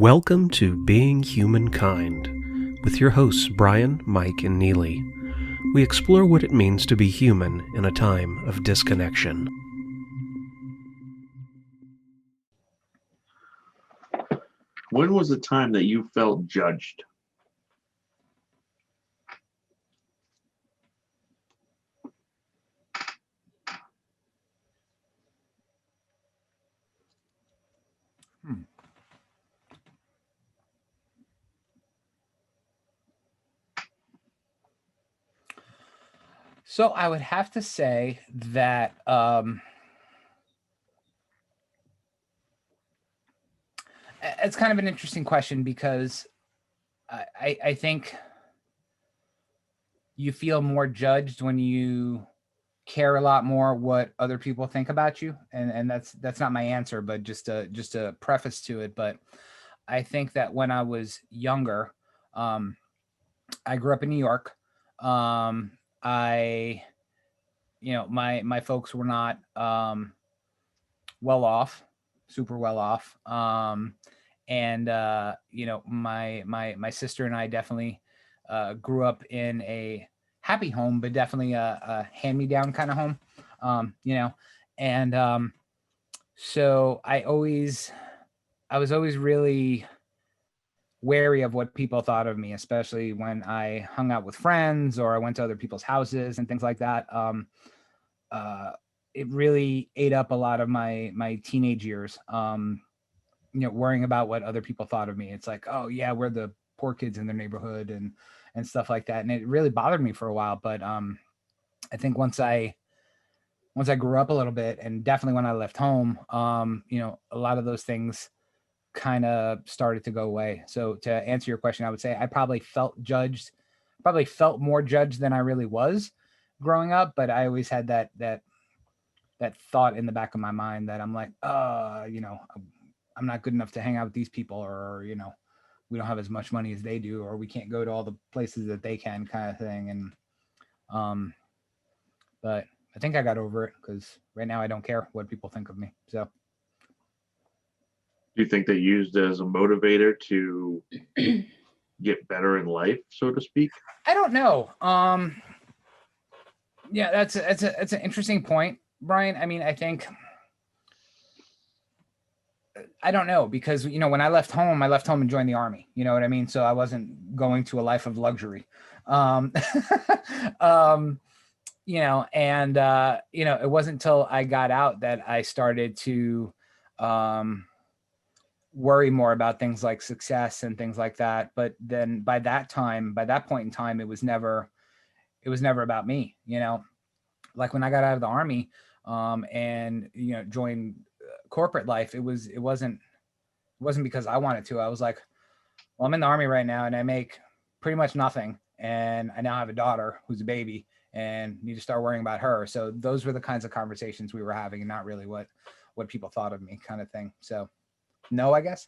Welcome to Being Humankind with your hosts Brian, Mike, and Neely. We explore what it means to be human in a time of disconnection. When was the time that you felt judged? So I would have to say that it's kind of an interesting question because I think you feel more judged when you care a lot more what other people think about you, and that's not my answer, but just a preface to it. But I think that when I was younger, I grew up in New York. I my folks were not well off, super well off. And my sister and I definitely grew up in a happy home, but definitely a hand-me-down kind of home. And so I was always really wary of what people thought of me, especially when I hung out with friends or I went to other people's houses and things like that. Uh, it really ate up a lot of my teenage years. Worrying about what other people thought of me. It's like, oh yeah, we're the poor kids in their neighborhood and stuff like that. And it really bothered me for a while. But I think once I grew up a little bit, and definitely when I left home, a lot of those things kind of started to go away. So to answer your question, I would say I probably felt more judged than I really was growing up. But I always had that thought in the back of my mind that I'm like, I'm not good enough to hang out with these people, or we don't have as much money as they do, or we can't go to all the places that they can, kind of thing. And but I think I got over it because right now I don't care what people think of me. So Do you think they used as a motivator to get better in life, so to speak? I don't know. Yeah, that's an interesting point, Brian. I mean, I think I don't know, because when I left home and joined the army. You know what I mean? So I wasn't going to a life of luxury. Um, um, it wasn't until I got out that I started to worry more about things like success and things like that. But then by that point in time, it was never about me. Like when I got out of the army, and joined corporate life, it wasn't because I wanted to. I was like, well, I'm in the army right now and I make pretty much nothing, and I now have a daughter who's a baby and need to start worrying about her. So those were the kinds of conversations we were having, and not really what people thought of me, kind of thing. So no, I guess.